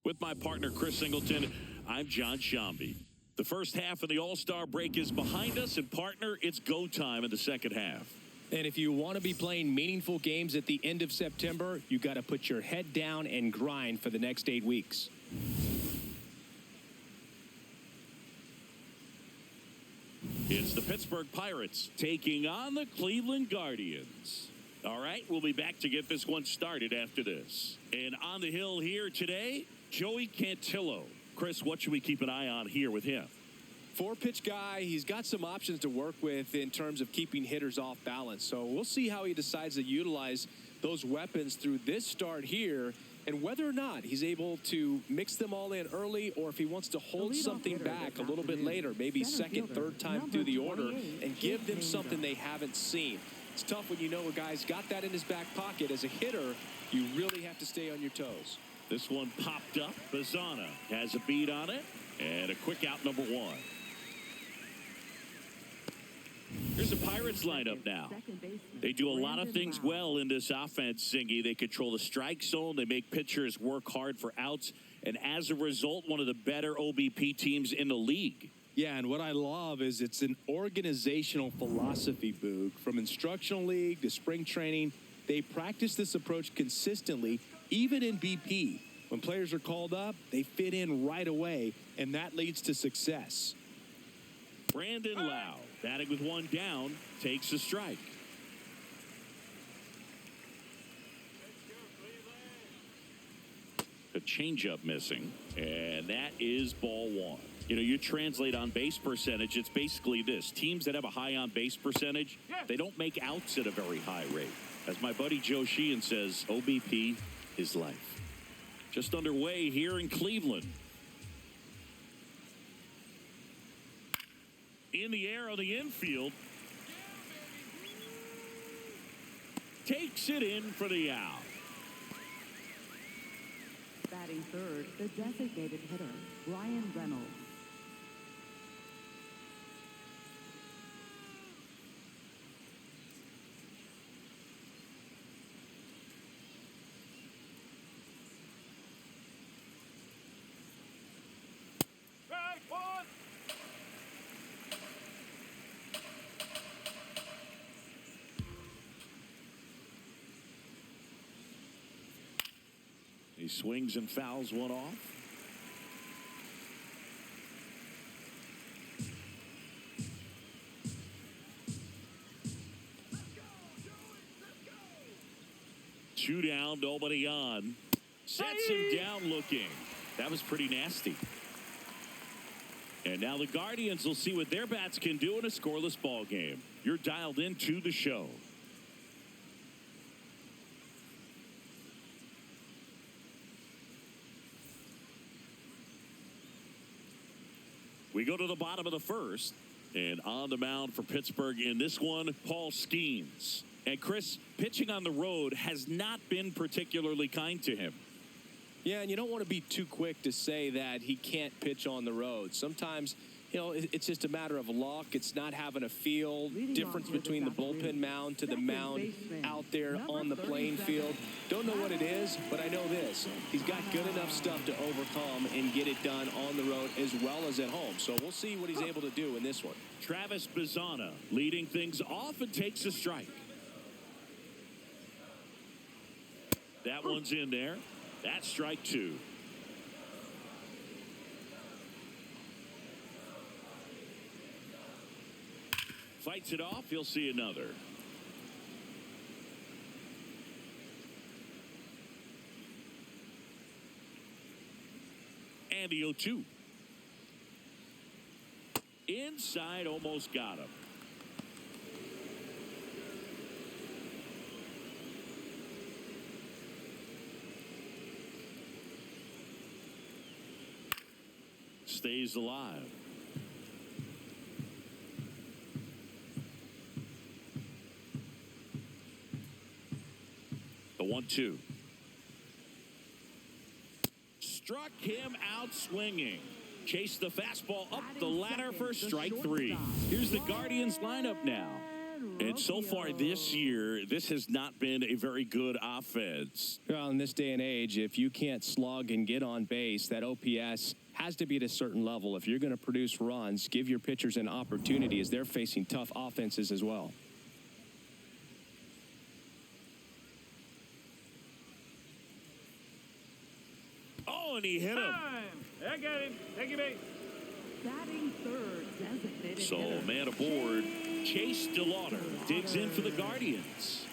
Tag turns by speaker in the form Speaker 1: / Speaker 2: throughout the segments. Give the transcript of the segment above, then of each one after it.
Speaker 1: With my partner, Chris Singleton, I'm John Shambi. The first half of the All-Star break is behind us, and partner, it's go time in the second half.
Speaker 2: And if you want to be playing meaningful games at the end of September, you got to put your head down and grind for the next 8 weeks.
Speaker 1: It's the Pittsburgh Pirates taking on the Cleveland Guardians. All right, we'll be back to get this one started after this. And on the hill here today, Joey Cantillo. Chris, what should we keep an eye on here with him?
Speaker 2: 4-pitch guy. He's got some options to work with in terms of keeping hitters off balance. So we'll see how he decides to utilize those weapons through this start here, and whether or not he's able to mix them all in early, or if he wants to hold something back a little bit later, maybe second, third time through the order, and give them something they haven't seen. It's tough when you know a guy's got that in his back pocket. As a hitter, you really have to stay on your toes.
Speaker 1: This one popped up. Bazana has a beat on it, and a quick out, number one. Here's the Pirates lineup now. They do a lot of things well in this offense, Zingy. They control the strike zone. They make pitchers work hard for outs. And as a result, one of the better OBP teams in the league.
Speaker 2: Yeah, and what I love is it's an organizational philosophy, Boog. From instructional league to spring training, they practice this approach consistently, even in BP. When players are called up, they fit in right away, and that leads to success.
Speaker 1: Brandon Lau, batting with one down, takes a strike. A changeup missing, and that is ball one. You know, you translate on base percentage, it's basically this. Teams that have a high on base percentage, they don't make outs at a very high rate. As my buddy Joe Sheehan says, OBP is life. Just underway here in Cleveland. In the air on the infield. Takes it in for the out.
Speaker 3: Batting third, the designated hitter, Ryan Reynolds.
Speaker 1: He swings and fouls one off. Two down, nobody on. Sets him down looking. That was pretty nasty. And now the Guardians will see what their bats can do in a scoreless ball game. You're dialed into the show. We go to the bottom of the first, and on the mound for Pittsburgh in this one, Paul Skeens. And Chris, pitching on the road has not been particularly kind to him.
Speaker 2: Yeah, and you don't want to be too quick to say that he can't pitch on the road. Sometimes, you know, it's just a matter of luck. It's not having a feel. Difference between the bullpen mound to the mound out there on the playing field. Don't know what it is, but I know this. He's got good enough stuff to overcome and get it done on the road as well as at home. So we'll see what he's able to do in this one.
Speaker 1: Travis Bazana leading things off and takes a strike. That one's in there. That's strike two. Fights it off. He'll see another. And the 0-2. Inside, almost got him. Stays alive. The 1-2. Struck him out swinging. Chased the fastball up the ladder for strike three. Here's the Guardians lineup now. And so far this year, this has not been a very good offense.
Speaker 2: Well, in this day and age, if you can't slug and get on base, that OPS has to be at a certain level. If you're going to produce runs, give your pitchers an opportunity as they're facing tough offenses as well.
Speaker 1: Oh, and he hit him.
Speaker 4: I got him. Thank you, mate.
Speaker 3: Batting third, designated
Speaker 1: So,
Speaker 3: hitter.
Speaker 1: man aboard, Chase DeLauder digs in for the Guardians.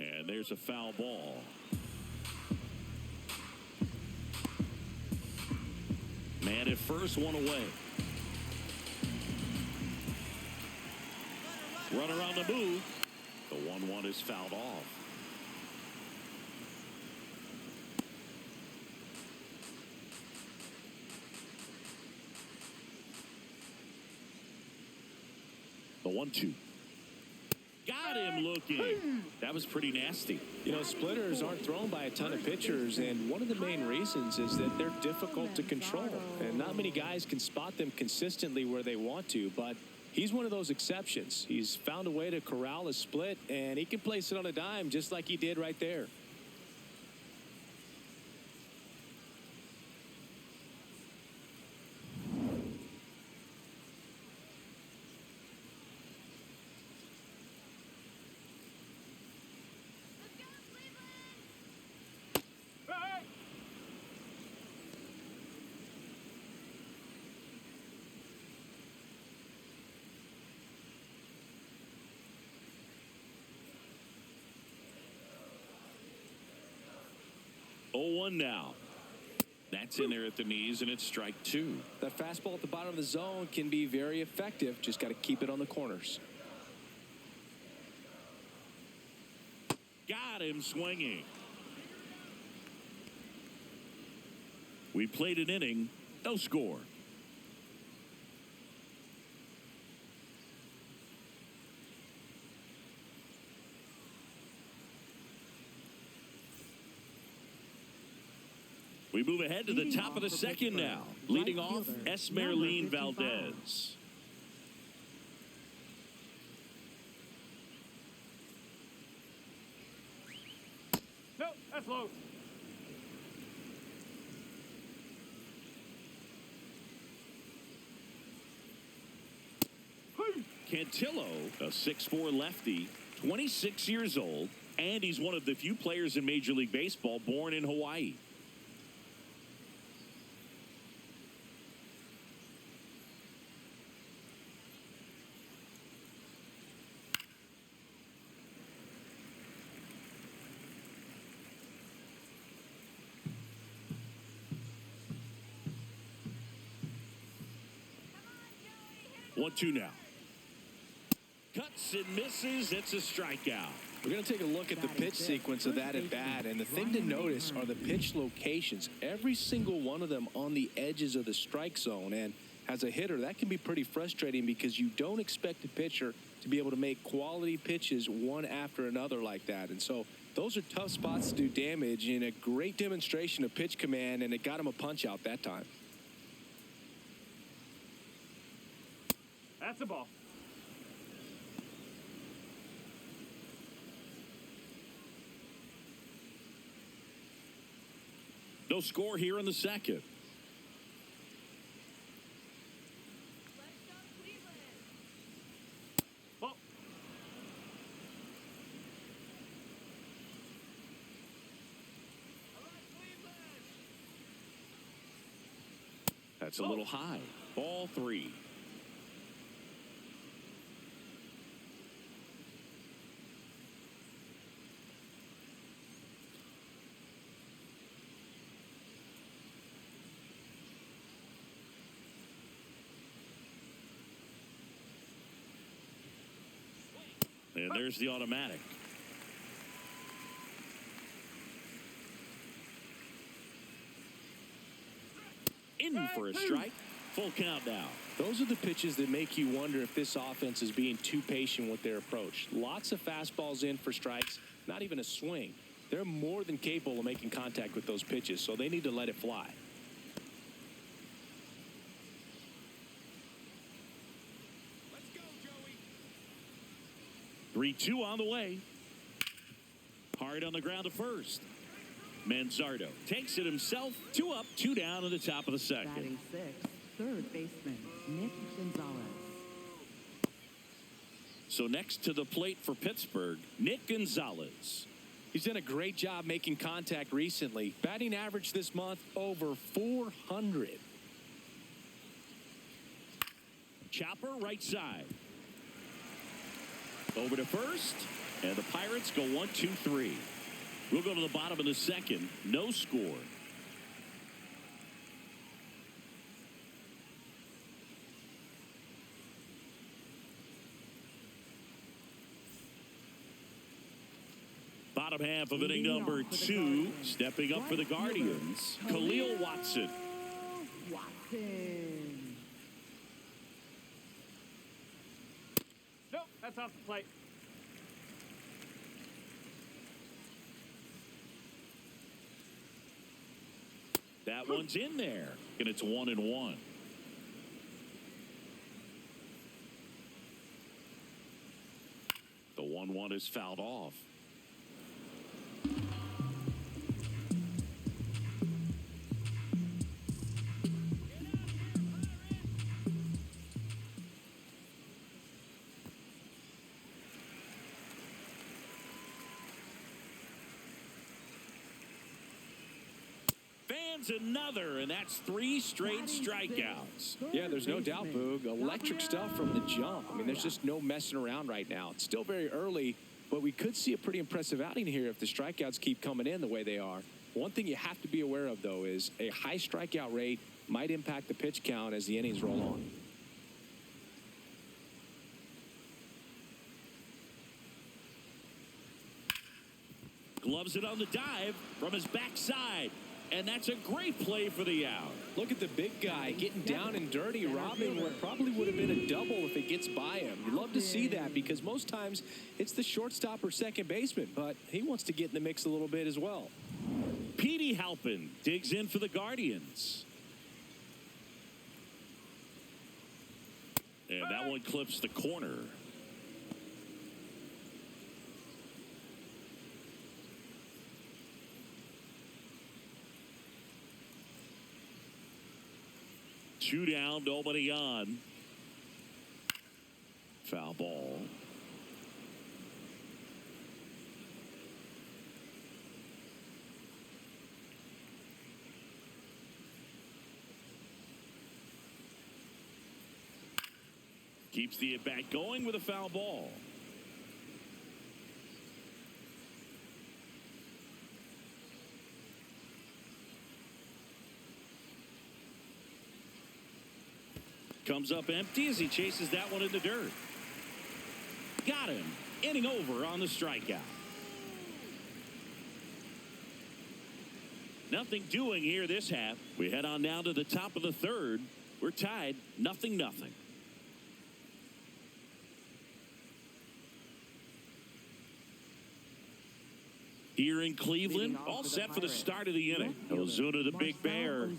Speaker 1: And there's a foul ball. Man at first, one away. Runner on the move. The 1-1 is fouled off. The 1-2. Got him looking. That was pretty nasty.
Speaker 2: You know, splitters aren't thrown by a ton of pitchers, and one of the main reasons is that they're difficult to control. And not many guys can spot them consistently where they want to, but he's one of those exceptions. He's found a way to corral a split, and he can place it on a dime just like he did right there.
Speaker 1: Oh, 1 now. That's in there at the knees, and it's strike 2.
Speaker 2: That fastball at the bottom of the zone can be very effective. Just got to keep it on the corners.
Speaker 1: Got him swinging. We played an inning, no score. We move ahead to the top of the second now. Leading off, Esmeralyn Valdez.
Speaker 4: No, that's low.
Speaker 1: Cantillo, a 6'4 lefty, 26 years old, and he's one of the few players in Major League Baseball born in Hawaii. One, two now. Cuts and misses. It's a strikeout.
Speaker 2: We're going to take a look at the pitch sequence of that at bat, and the thing to notice are the pitch locations. Every single one of them on the edges of the strike zone, and as a hitter, that can be pretty frustrating because you don't expect a pitcher to be able to make quality pitches one after another like that. And so those are tough spots to do damage, and a great demonstration of pitch command, and it got him a punch out that time.
Speaker 4: That's a ball.
Speaker 1: No score here in the second.
Speaker 4: Ball.
Speaker 1: That's a little high. Ball 3. And there's the automatic. In for a strike. Full count now.
Speaker 2: Those are the pitches that make you wonder if this offense is being too patient with their approach. Lots of fastballs in for strikes, not even a swing. They're more than capable of making contact with those pitches, so they need to let it fly.
Speaker 5: Let's go, Joey.
Speaker 1: 3-2 on the way. Hard on the ground to first. Manzardo takes it himself. 2 up, 2 down in the top of the second.
Speaker 3: Batting sixth, third baseman Nick Gonzalez.
Speaker 1: So next to the plate for Pittsburgh, Nick Gonzalez.
Speaker 2: He's done a great job making contact recently. Batting average this month over 400.
Speaker 1: Chopper right side. Over to first, and the Pirates go 1-2-3. We'll go to the bottom of the second. No score. Bottom half of inning number 2. Stepping up for the Guardians, Khalil Watson.
Speaker 3: Watson.
Speaker 4: Nope, that's off the plate.
Speaker 1: That one's in there, and it's 1-1. The 1-1 is fouled off. Another, and that's 3 straight strikeouts.
Speaker 2: Yeah, there's no doubt, Boog. Electric stuff from the jump. I mean, there's just no messing around right now. It's still very early, but we could see a pretty impressive outing here if the strikeouts keep coming in the way they are. One thing you have to be aware of, though, is a high strikeout rate might impact the pitch count as the innings roll on.
Speaker 1: Gloves it on the dive from his backside. And that's a great play for the out.
Speaker 2: Look at the big guy getting down and dirty, robbing what probably would have been a double if it gets by him. You love to see that because most times it's the shortstop or second baseman, but he wants to get in the mix a little bit as well.
Speaker 1: Petey Halpin digs in for the Guardians. And that one clips the corner. Two down, nobody on. Foul ball. Keeps the at-bat going with a foul ball. Comes up empty as he chases that one in the dirt. Got him. Inning over on the strikeout. Nothing doing here this half. We head on down to the top of the third. We're tied 0-0. Here in Cleveland, all set for the start of the inning. Ozuna, the big bear.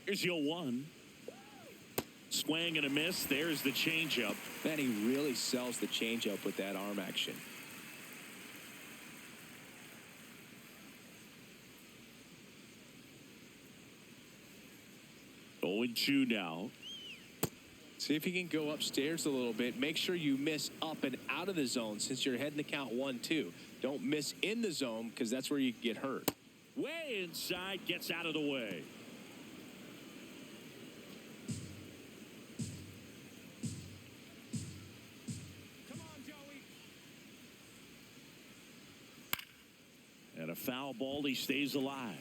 Speaker 1: Here's your 1. Swing and a miss. There's the changeup.
Speaker 2: Man, he really sells the changeup with that arm action.
Speaker 1: Oh, 0-2 now.
Speaker 2: See if you can go upstairs a little bit. Make sure you miss up and out of the zone since you're heading to count 1-2. Don't miss in the zone because that's where you get hurt.
Speaker 1: Way inside, gets out of the way. a foul ball, he stays alive.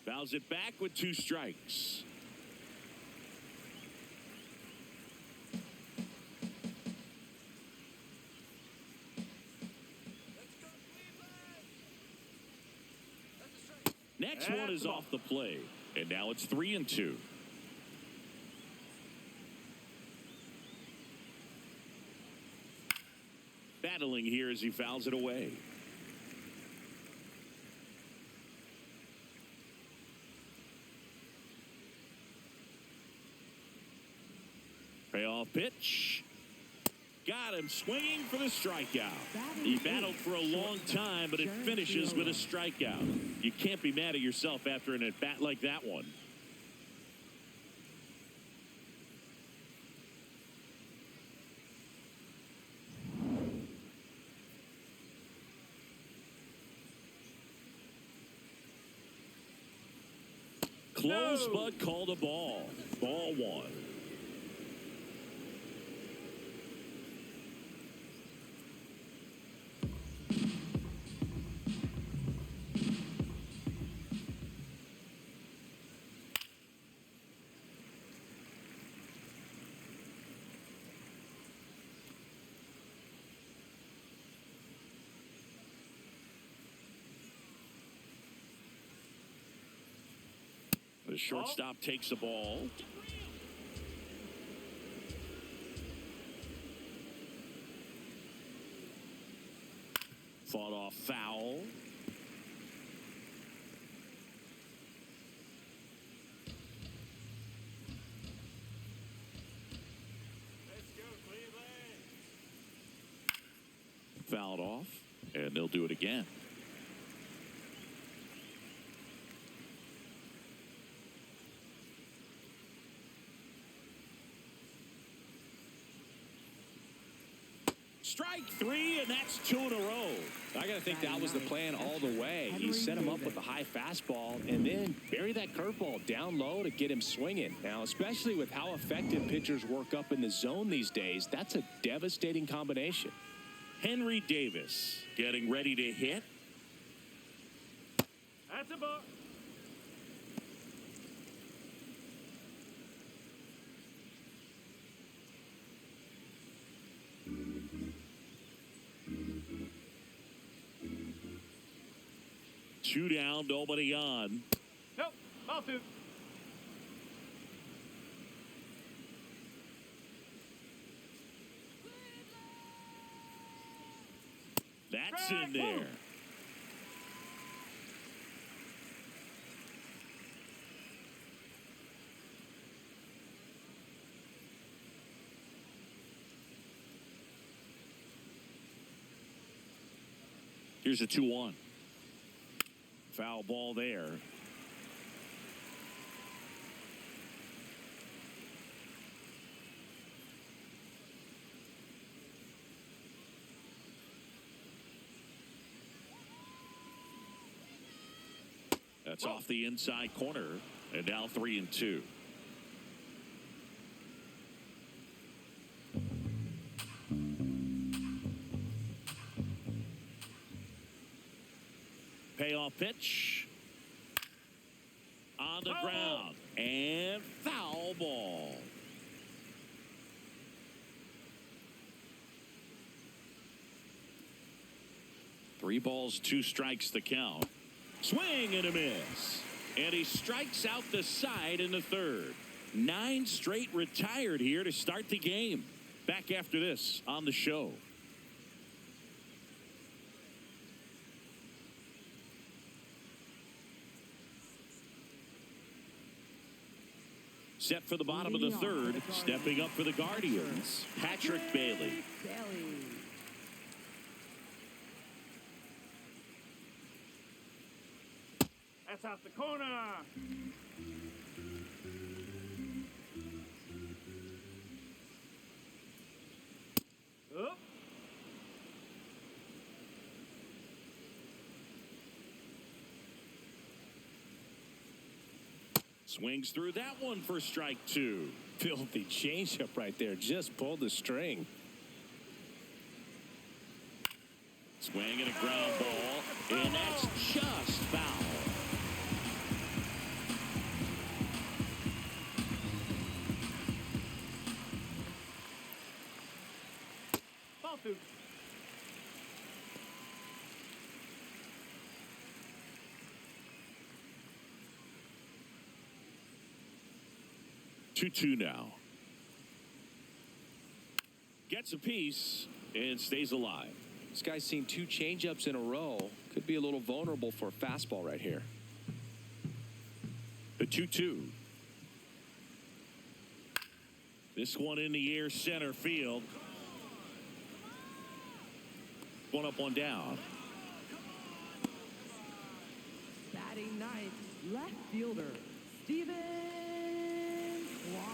Speaker 1: Fouls it back with 2 strikes. Next one is off the play, and now it's 3-2. Battling here as he fouls it away. Payoff pitch. Got him swinging for the strikeout. He battled for a long time, but it finishes with a strikeout. You can't be mad at yourself after an at-bat like that one. Close, but called a ball. Ball 1. The shortstop takes the ball. Fought off foul.
Speaker 5: Let's go, Cleveland.
Speaker 1: Fouled off, and they'll do it again. Strike 3, and that's 2 in a row.
Speaker 2: I got to think that was the plan all the way. He set him up with a high fastball and then bury that curveball down low to get him swinging. Now, especially with how effective pitchers work up in the zone these days, that's a devastating combination.
Speaker 1: Henry Davis getting ready to hit.
Speaker 4: That's a ball.
Speaker 1: Two down, nobody on.
Speaker 4: Nope, ball 2.
Speaker 1: That's in there. Here's a 2-1. Foul ball there. That's off the inside corner, and now 3-2. Payoff pitch on the ground, and foul ball. Three balls, 2 strikes the count. Swing and a miss. And he strikes out the side in the 3rd. 9 straight retired here to start the game. Back after this on the show. Set for the bottom of the 3rd. Stepping up for the Guardians, Patrick Bailey.
Speaker 4: That's off the corner. Up.
Speaker 1: Swings through that one for strike 2.
Speaker 2: Filthy changeup right there. Just pulled the string.
Speaker 1: Swing and a ground ball, and that's just foul.
Speaker 4: Ball 2.
Speaker 1: Two now. Gets a piece and stays alive.
Speaker 2: This guy's seen 2 changeups in a row. Could be a little vulnerable for a fastball right here.
Speaker 1: The 2-2. This one in the air, center field. One up, one down.
Speaker 3: Batting ninth, left fielder, Steven Kwan.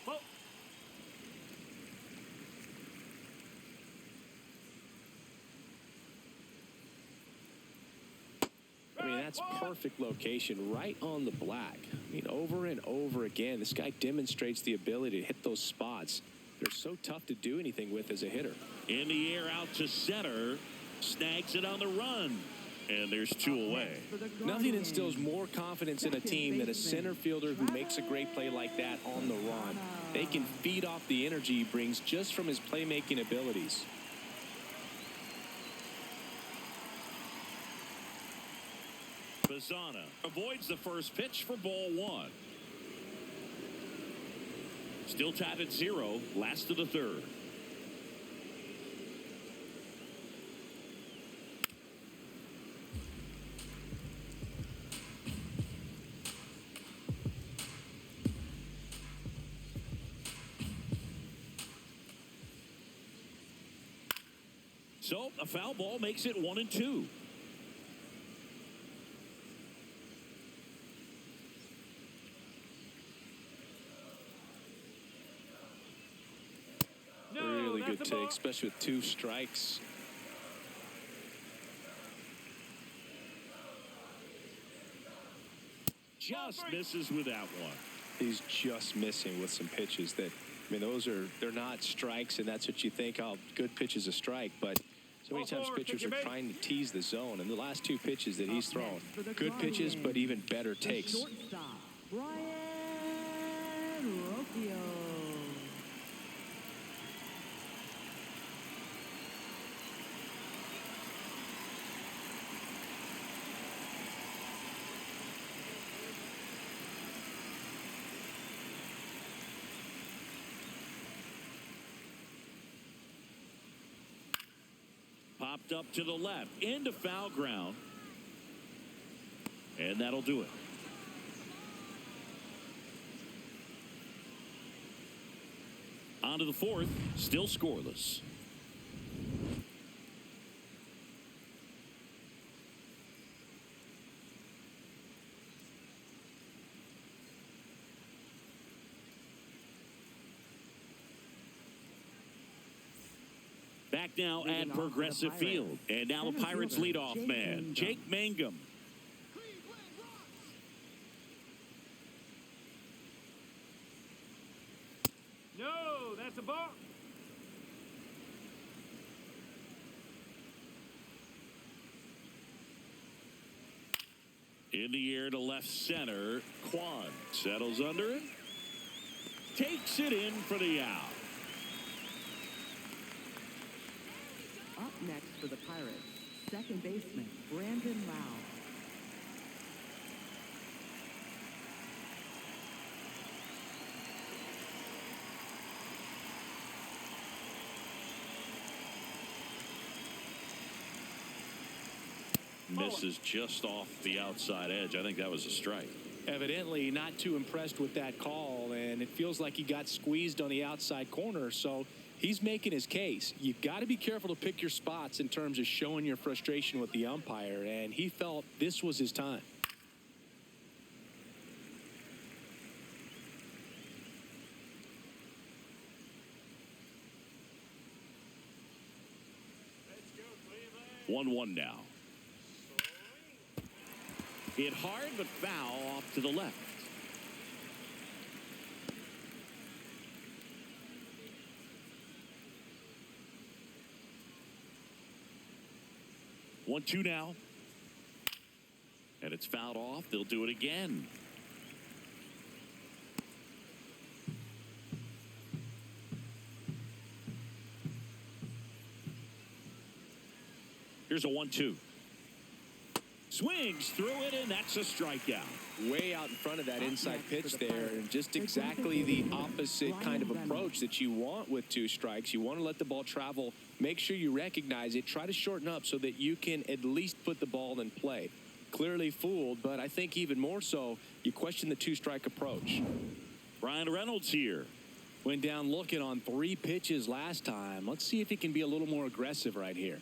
Speaker 4: Ball.
Speaker 2: I mean, that's perfect location, right on the black. I mean, over and over again, this guy demonstrates the ability to hit those spots. They're so tough to do anything with as a hitter.
Speaker 1: In the air, out to center. Snags it on the run. And there's 2 away.
Speaker 2: Nothing instills more confidence in a team than a center fielder who makes a great play like that on the run. They can feed off the energy he brings just from his playmaking abilities.
Speaker 1: Bazana avoids the first pitch for ball 1. Still tied at 0, last of the 3rd. So a foul ball makes it 1-2.
Speaker 2: Really good
Speaker 4: that's a
Speaker 2: take,
Speaker 4: ball.
Speaker 2: especially with 2 strikes.
Speaker 1: Just misses with that one.
Speaker 2: He's just missing with some pitches that, I mean, they're not strikes, and that's what you think, oh, good pitch is a strike, but so many times pitchers are trying to tease the zone, and the last 2 pitches that he's thrown, good pitches, but even better takes.
Speaker 3: Shortstop, Brian Rocchio.
Speaker 1: Popped up to the left, into foul ground. And that'll do it. On to the 4th, still scoreless. Back now at Progressive Field. And now the Pirates leadoff man, Jake Mangum.
Speaker 4: No, that's a ball.
Speaker 1: In the air to left center. Kwan settles under it. Takes it in for the out.
Speaker 3: Up next for the Pirates, second baseman, Brandon Lau.
Speaker 1: Misses just off the outside edge. I think that was a strike.
Speaker 2: Evidently not too impressed with that call, and it feels like he got squeezed on the outside corner, so he's making his case. You've got to be careful to pick your spots in terms of showing your frustration with the umpire, and he felt this was his time.
Speaker 1: 1-1 now. Hit hard, but foul off to the left. One, two now. And it's fouled off. They'll do it again. Here's a 1-2. Swings through it, and that's a strikeout.
Speaker 2: Way out in front of that inside pitch there, and just exactly the opposite kind of approach that you want with 2 strikes. You want to let the ball travel, make sure you recognize it, try to shorten up so that you can at least put the ball in play. Clearly fooled, but I think even more so, you question the 2-strike approach.
Speaker 1: Brian Reynolds here.
Speaker 2: Went down looking on 3 pitches last time. Let's see if he can be a little more aggressive right here.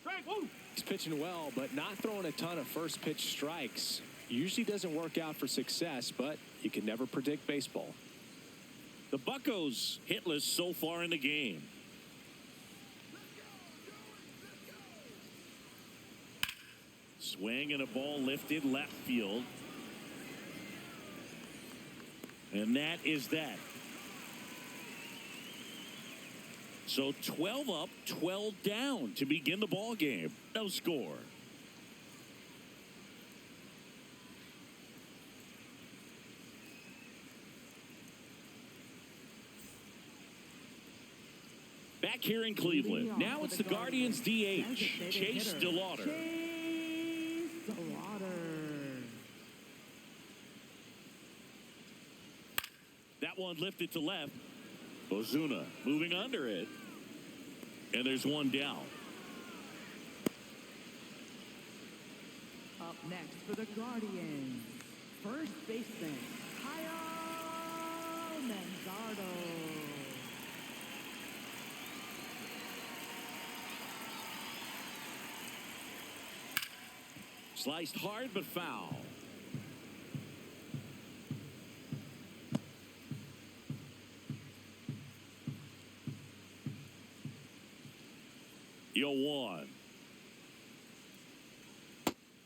Speaker 4: Strike one.
Speaker 2: He's pitching well, but not throwing a ton of first pitch strikes. Usually doesn't work out for success, but you can never predict baseball.
Speaker 1: The Buccos hitless so far in the game. Swing and a ball lifted left field. And that is that. So 12 up, 12 down to begin the ball game. No score. Back here in Cleveland. Now it's the Guardians DH, Chase DeLauder.
Speaker 3: Chase DeLauder.
Speaker 1: That one lifted to left. Ozuna moving under it. And there's one down.
Speaker 3: Up next for the Guardians, first baseman, Kyle Manzardo.
Speaker 1: Sliced hard but foul. Yo, 1.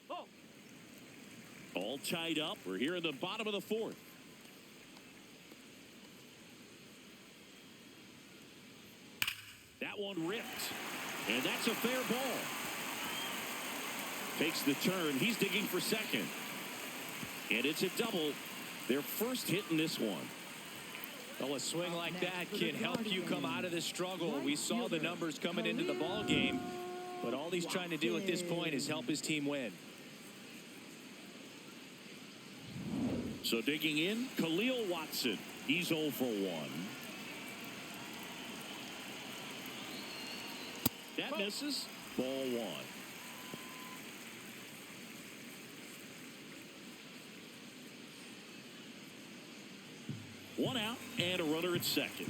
Speaker 4: Oh.
Speaker 1: All tied up. We're here in the bottom of the 4th. That one ripped. And that's a fair ball. Takes the turn. He's digging for second. And it's a double. Their first hit in this one.
Speaker 2: Well, a swing like that can help you come out of this struggle. We saw the numbers coming into the ball game, but all he's trying to do at this point is help his team win.
Speaker 1: So digging in, Khalil Watson. He's 0 for 1. That misses. Ball 1. One out and a runner at second.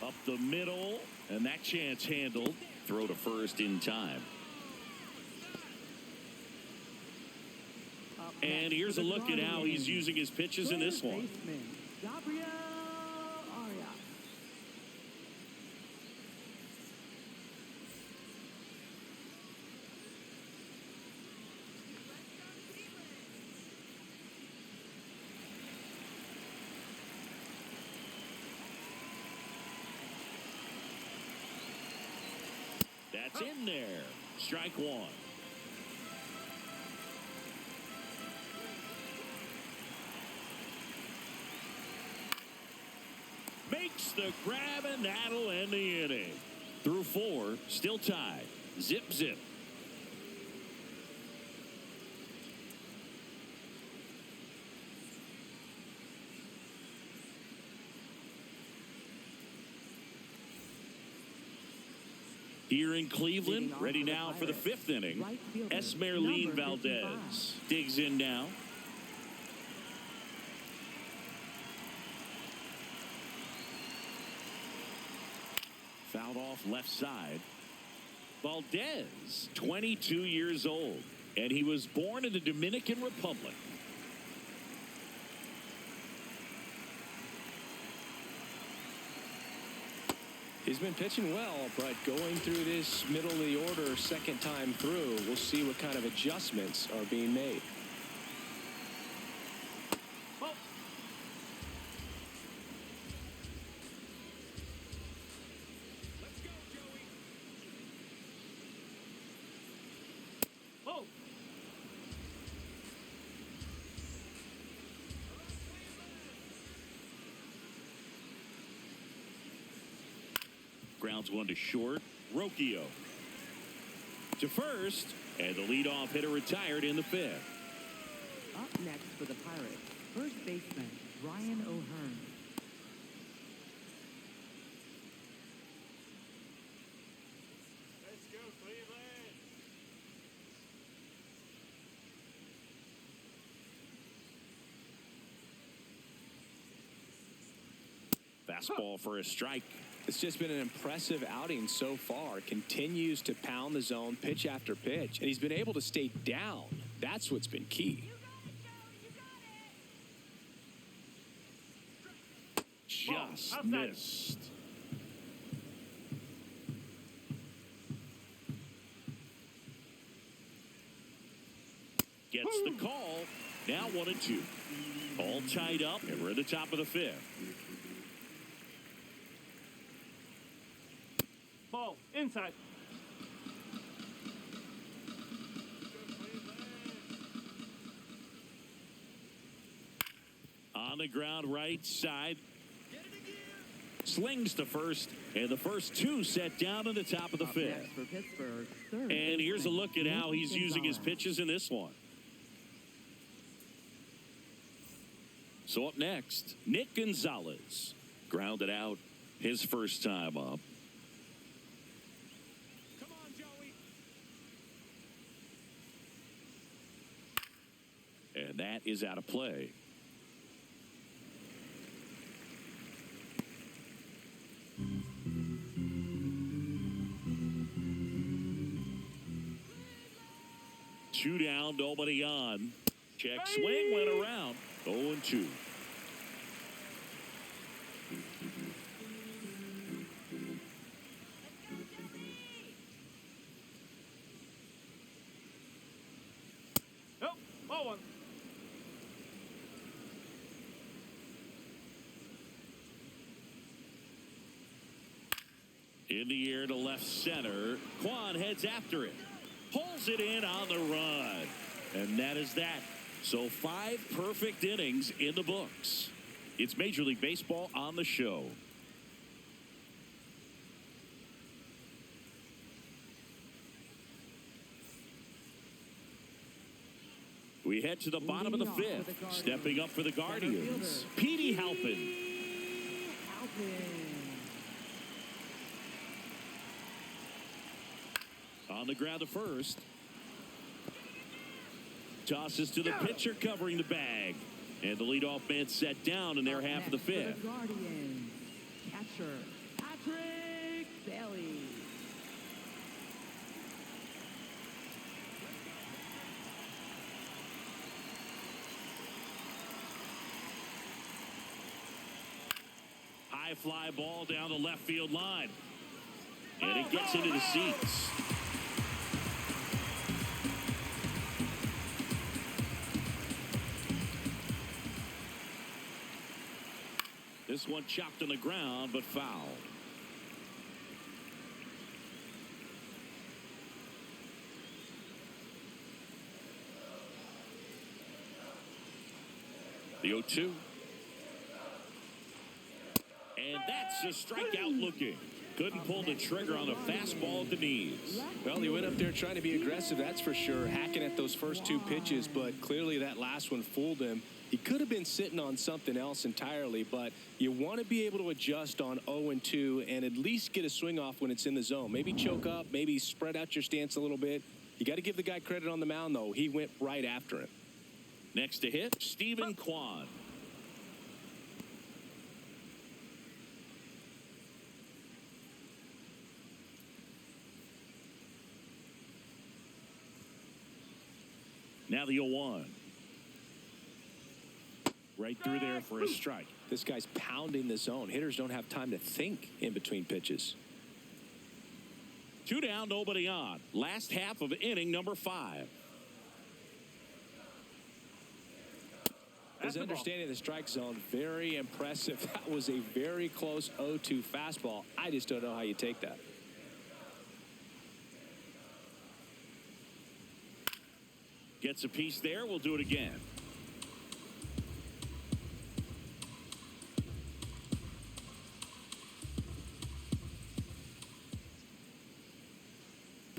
Speaker 1: Up the middle, and that chance handled. Throw to first in time. And here's a look at how he's using his pitches in this one.
Speaker 3: Gabriel Arias.
Speaker 1: That's in there. Strike 1. Makes the grab, and that'll end the inning. Through 4, still tied. Zip, zip. Here in Cleveland, ready now for the 5th inning. Esmeralyn Valdez digs in now. Fouled off left side. Valdez, 22 years old, and he was born in the Dominican Republic.
Speaker 2: He's been pitching well, but going through this middle of the order second time through, we'll see what kind of adjustments are being made.
Speaker 4: Oh.
Speaker 5: Let's go, Joey.
Speaker 4: Oh.
Speaker 1: Grounds one to short. Rocchio to first, and the leadoff hitter retired in the fifth.
Speaker 3: Up next for the Pirates, first baseman Ryan O'Hearn.
Speaker 5: Let's go, Cleveland.
Speaker 1: Fastball for a strike.
Speaker 2: It's just been an impressive outing so far. Continues to pound the zone pitch after pitch, and he's been able to stay down. That's what's been key.
Speaker 1: Just
Speaker 4: outside.
Speaker 1: missed. Gets the call. Now 1-2. All tied up, and we're at the top of the fifth.
Speaker 4: Ball. Inside.
Speaker 1: On the ground right side. Slings to first, and the first two set down in the top of the
Speaker 3: Up
Speaker 1: fifth.
Speaker 3: next for Pittsburgh, third
Speaker 1: And here's a
Speaker 3: baseman
Speaker 1: look at how
Speaker 3: Nick
Speaker 1: he's using his
Speaker 3: Gonzalez.
Speaker 1: pitches in this one. So up next, Nick Gonzalez. Grounded out his first time up.
Speaker 5: Come on, Joey.
Speaker 1: And that is out of play. Two down, nobody on. Check swing, went around. 0-2.
Speaker 4: Oh. Ball one.
Speaker 1: In the air to left center. Quan heads after it. Pulls it in on the run. And that is that. So 5 perfect innings in the books. It's Major League Baseball on the show. We head to the bottom of the
Speaker 3: Leading off for
Speaker 1: fifth.
Speaker 3: the Guardians.
Speaker 1: Stepping up for the Guardians.
Speaker 3: fielder.
Speaker 1: Petey Halpin.
Speaker 3: Halpin.
Speaker 1: On the ground to first. Tosses to the pitcher covering the bag. And the leadoff man set down in their
Speaker 3: Up
Speaker 1: half of the
Speaker 3: next for
Speaker 1: fifth.
Speaker 3: The Guardians, catcher Patrick Bailey.
Speaker 1: High fly ball down the left field line. And it gets into the seats. This one chopped on the ground, but fouled. The 0-2. And that's a strikeout looking. Couldn't pull the trigger on a fastball at the knees.
Speaker 2: Well, he went up there trying to be aggressive, that's for sure, hacking at those first 2 pitches, but clearly that last one fooled him. He could have been sitting on something else entirely, but you want to be able to adjust on 0-2 and at least get a swing off when it's in the zone. Maybe choke up, maybe spread out your stance a little bit. You got to give the guy credit on the mound, though. He went right after him.
Speaker 1: Next to hit, Stephen Kwan. Now the 0-1. Right through there for a strike.
Speaker 2: This guy's pounding the zone. Hitters don't have time to think in between pitches.
Speaker 1: 2 down, nobody on. Last half of inning number 5.
Speaker 2: His understanding of the strike zone, very impressive. That was a very close 0-2 fastball. I just don't know how you take that.
Speaker 1: Gets a piece there. We'll do it again.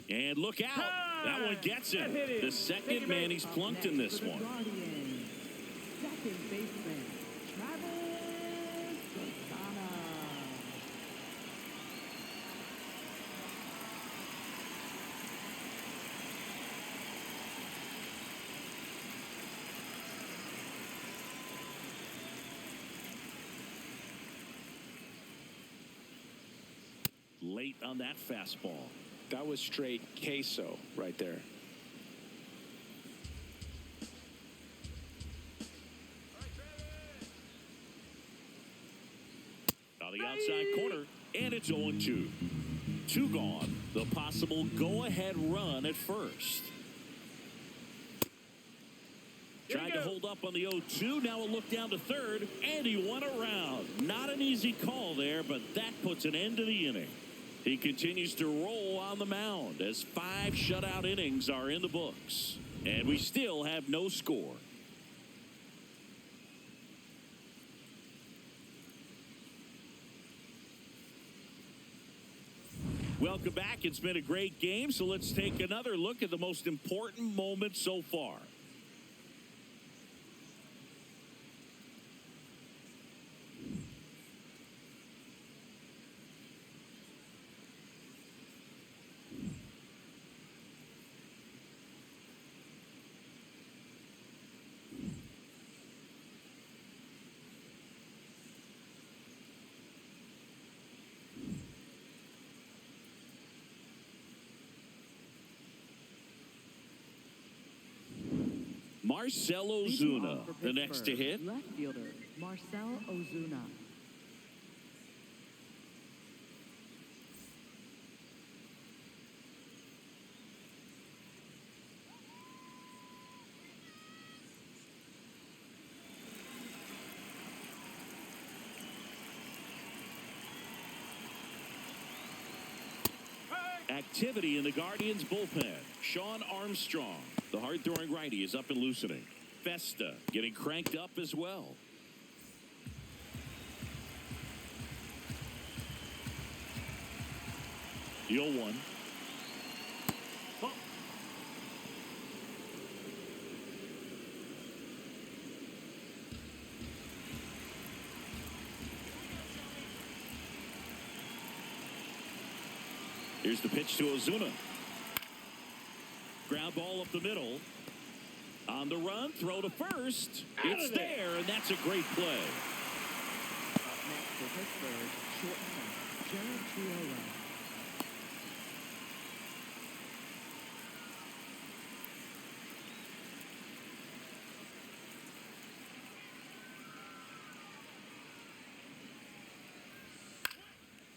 Speaker 1: And look out. That one gets him. The second man he's plunked in this one.
Speaker 3: Second baseman, Travis Quintana.
Speaker 1: Late on that fastball.
Speaker 2: That was straight queso right there.
Speaker 1: On the outside corner, and it's 0-2. 2 gone. The possible go-ahead run at first. Trying to hold up on the 0-2. Now a look down to third, and he went around. Not an easy call there, but that puts an end to the inning. He continues to roll on the mound as 5 shutout innings are in the books. And we still have no score. Welcome back. It's been a great game, so let's take another look at the most important moment so far. Marcell Ozuna, the next to hit.
Speaker 3: Left fielder, Marcell Ozuna.
Speaker 1: Activity in the Guardians bullpen. Sean Armstrong, the hard-throwing righty, is up and loosening. Festa getting cranked up as well. The 0-1. Here's the pitch to Ozuna. Ground ball up the middle. On the run, throw to first. It's there, and that's a great play.
Speaker 3: Up next for Pittsburgh, shortstop, Jared Triolo.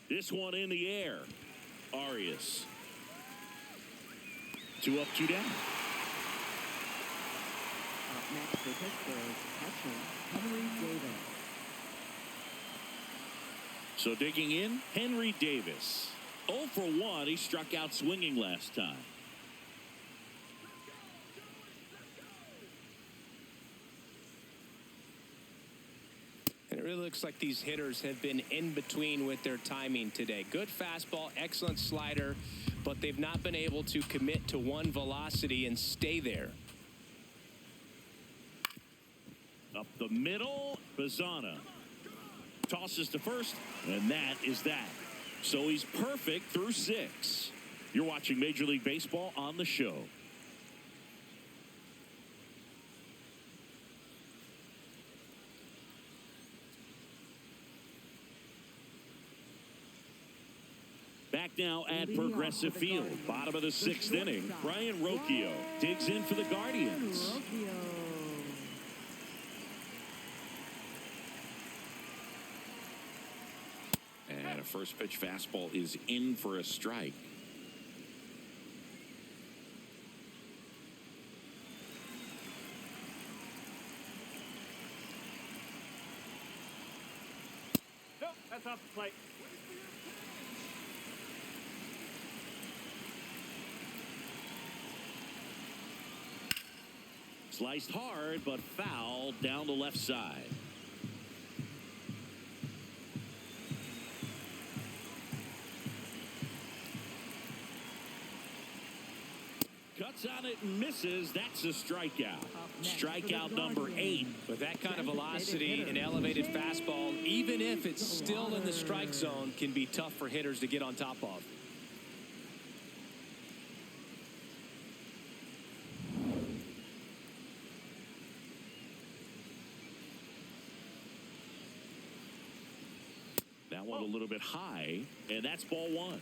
Speaker 1: This one in the air. Arias. 2 up, 2 down.
Speaker 3: Up next for Pittsburgh, catcher, Henry Davis.
Speaker 1: So digging in, Henry Davis. 0 for 1. He struck out swinging last time.
Speaker 2: And it really looks like these hitters have been in between with their timing today. Good fastball, excellent slider, but they've not been able to commit to one velocity and stay there.
Speaker 1: Up the middle, Bazzana tosses to first, and that is that. So he's perfect through 6. You're watching Major League Baseball on the show. Back now at Progressive Field, bottom of the 6th inning. Brian Rocchio digs in for the Guardians. And a first pitch fastball is in for a strike.
Speaker 4: Nope, that's off the plate.
Speaker 1: Sliced hard, but foul down the left side. Cuts on it and misses. That's a strikeout. Strikeout number 8.
Speaker 2: With that kind of velocity, an elevated fastball, even if it's still in the strike zone, can be tough for hitters to get on top of.
Speaker 1: That one a little bit high, and that's ball 1.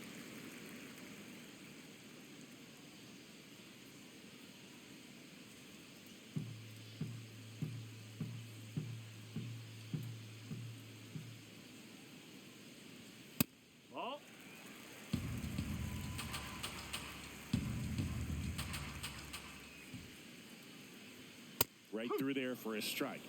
Speaker 4: Ball.
Speaker 1: Right through there for a strike.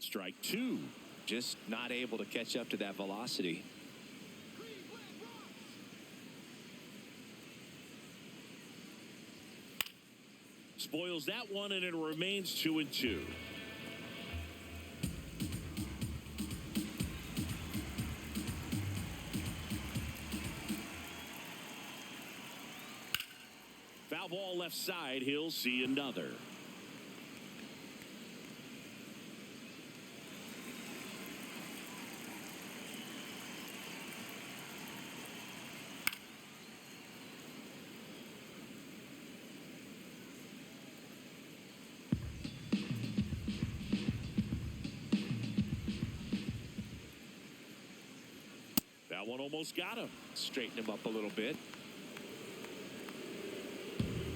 Speaker 1: Strike 2.
Speaker 2: Just not able to catch up to that velocity.
Speaker 1: Spoils that one, and it remains 2-2. Foul ball left side. He'll see another. That one almost got him.
Speaker 2: Straighten him up a little bit.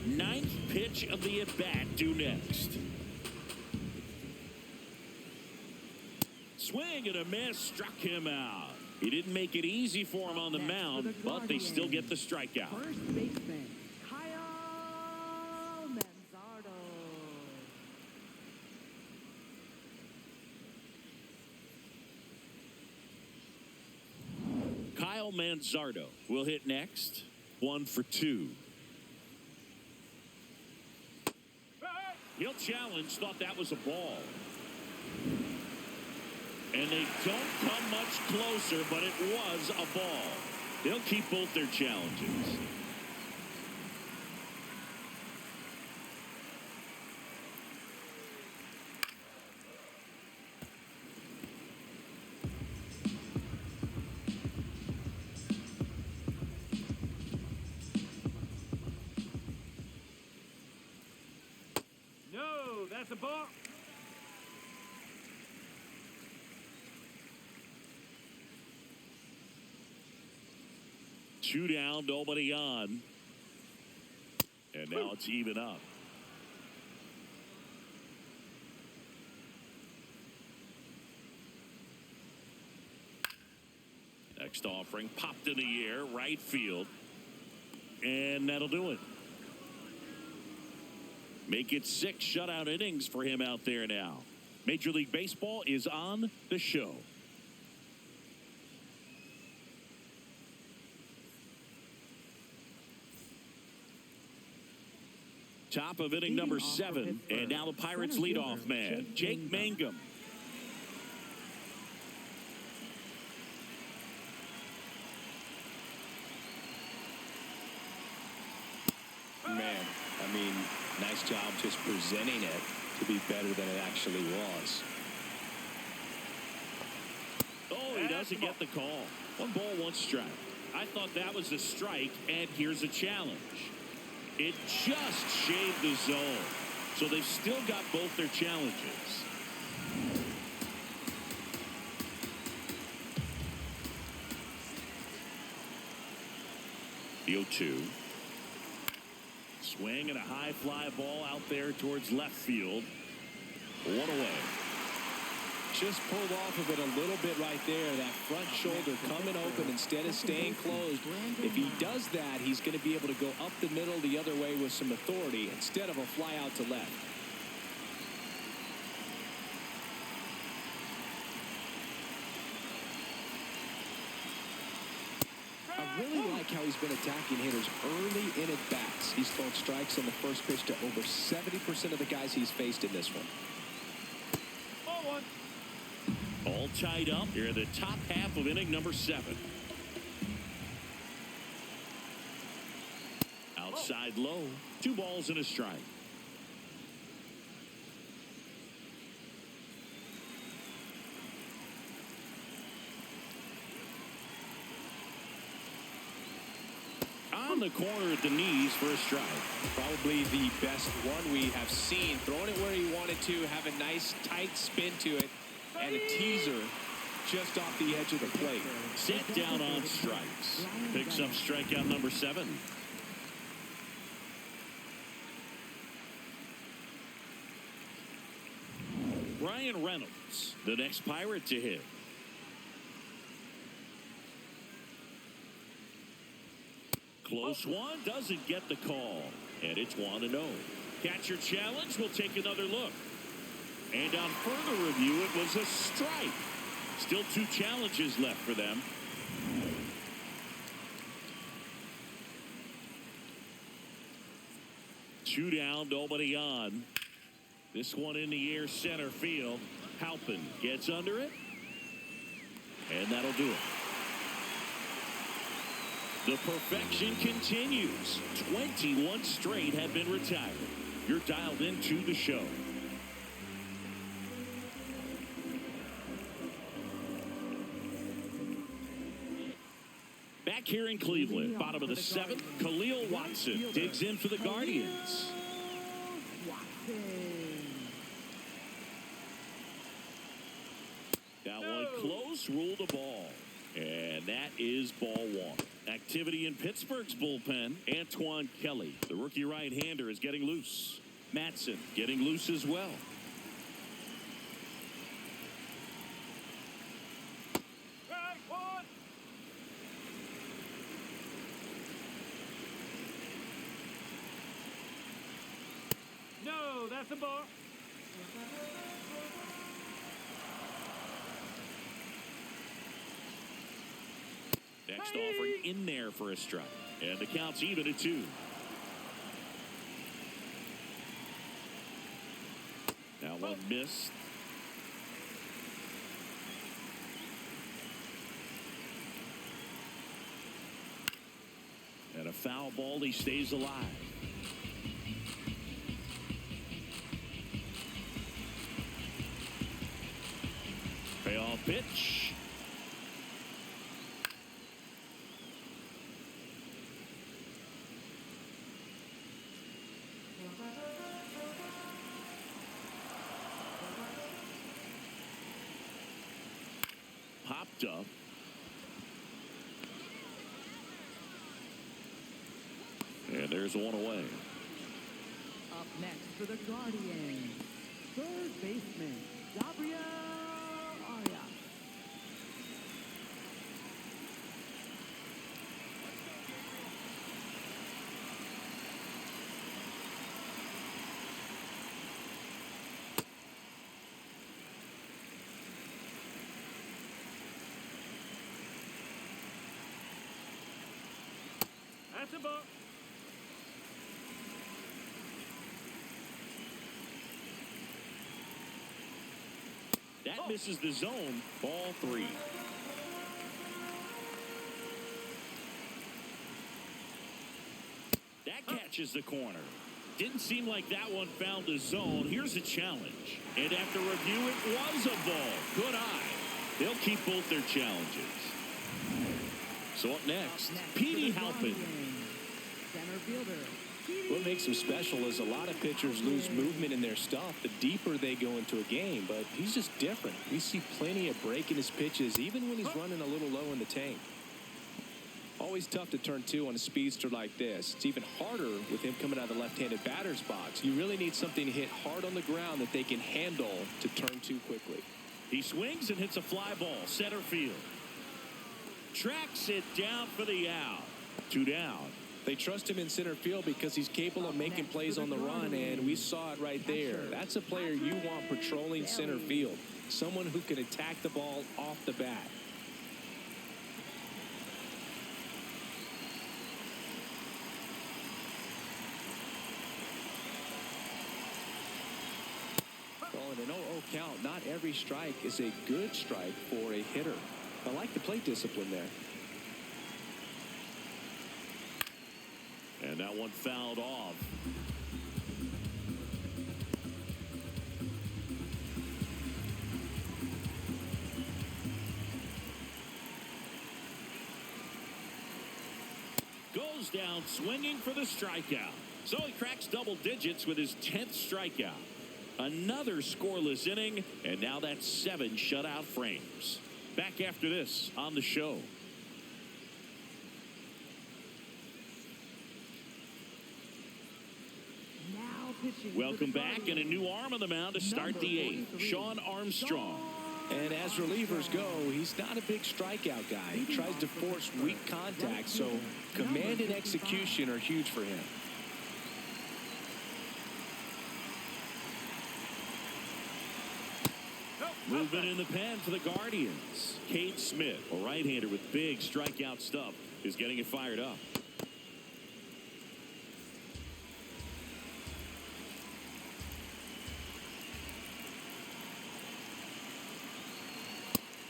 Speaker 1: 9th pitch of the at-bat due next. Swing and a miss, struck him out. He didn't make it easy for him on the mound, but they still get the strikeout.
Speaker 3: First baseman, Kyle Manzardo.
Speaker 1: Kyle Manzardo will hit next. 1 for 2. He'll challenge, thought that was a ball. And they don't come much closer, but it was a ball. They'll keep both their challenges.
Speaker 4: No, that's a ball.
Speaker 1: Two down, nobody on. And now it's even up. Next offering popped in the air, right field. And that'll do it. Make it 6 shutout innings for him out there now. Major League Baseball is on the show. Top of inning number 7. And now the Pirates leadoff man, Jake Mangum.
Speaker 2: Man, I mean, nice job just presenting it to be better than it actually was.
Speaker 1: Oh, he doesn't get the call. 1 ball, 1 strike. I thought that was a strike, and here's a challenge. It just shaved the zone. So they've still got both their challenges. The 0-2. Swing and a high fly ball out there towards left field. One away.
Speaker 2: Just pulled off of it a little bit right there. That front shoulder coming open instead of staying closed. If he does that, he's going to be able to go up the middle the other way with some authority instead of a fly out to left. I really like how he's been attacking hitters early in at-bats. He's thrown strikes on the first pitch to over 70% of the guys he's faced in this one.
Speaker 1: All tied up here in the top half of inning number 7. Outside low. 2 balls and a strike. On the corner at the knees for a strike.
Speaker 2: Probably the best one we have seen. Throwing it where he wanted to, have a nice tight spin to it, and a teaser just off the edge of the plate.
Speaker 1: Set down on strikes. Picks up strikeout number 7. Ryan Reynolds, the next Pirate to hit. Close one, doesn't get the call. And it's 1-0. Catcher challenge, we'll take another look. And on further review, it was a strike. Still 2 challenges left for them. Two down, nobody on. This one in the air, center field. Halpin gets under it. And that'll do it. The perfection continues. 21 straight have been retired. You're dialed into the show. Back here in Cleveland, bottom of the 7th, Khalil Watson digs in for the Guardians. That one close, ruled the ball. And that is ball 1. Activity in Pittsburgh's bullpen. Antoine Kelly, the rookie right-hander, is getting loose. Matson getting loose as well.
Speaker 4: No, that's a ball.
Speaker 1: Next offering in there for a strike. And the count's even at 2. Now one missed. And a foul ball, he stays alive. Payoff pitch. Popped up. And there's one away.
Speaker 3: Up next for the Guardians, third baseman, Gabriel Arias.
Speaker 4: That's a ball.
Speaker 1: That misses the zone. Ball 3. That catches the corner. Didn't seem like that one found the zone. Here's a challenge. And after review, it was a ball. Good eye. They'll keep both their challenges. So up next, Petey Halpin.
Speaker 3: Center fielder.
Speaker 2: What makes him special is a lot of pitchers lose movement in their stuff the deeper they go into a game, but he's just different. We see plenty of break in his pitches, even when he's running a little low in the tank. Always tough to turn two on a speedster like this. It's even harder with him coming out of the left-handed batter's box. You really need something to hit hard on the ground that they can handle to turn two quickly.
Speaker 1: He swings and hits a fly ball, center field. Tracks it down for the out. 2 down.
Speaker 2: They trust him in center field because he's capable of making plays on the run, and we saw it right there. That's a player you want patrolling center field. Someone who can attack the ball off the bat. Well, in an 0-0 count, not every strike is a good strike for a hitter. I like the plate discipline there.
Speaker 1: And that one fouled off. Goes down swinging for the strikeout. So he cracks double digits with his 10th strikeout. Another scoreless inning, and now that's 7 shutout frames. Back after this on the show. Welcome back, and a new arm on the mound to start the 8th. Sean Armstrong.
Speaker 2: And as relievers go, he's not a big strikeout guy. He tries to force weak contact, so command and execution are huge for him.
Speaker 1: Movement in the pen for the Guardians. Cade Smith, a right-hander with big strikeout stuff, is getting it fired up.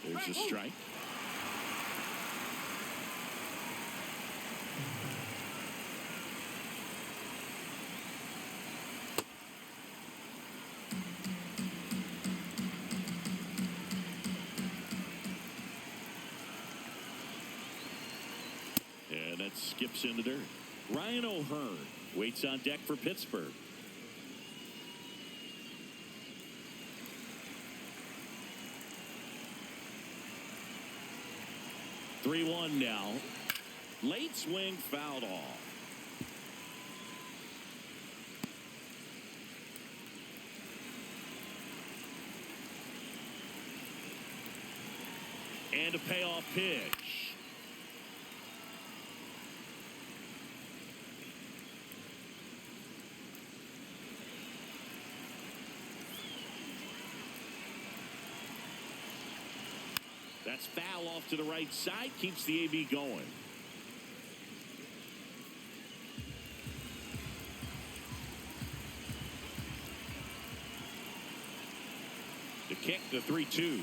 Speaker 1: There's a strike. And that skips into dirt. Ryan O'Hearn waits on deck for Pittsburgh. (3-1) now. Late swing fouled off. And a payoff pitch. That's foul off to the right side. Keeps the AB going. The kick, the 3-2.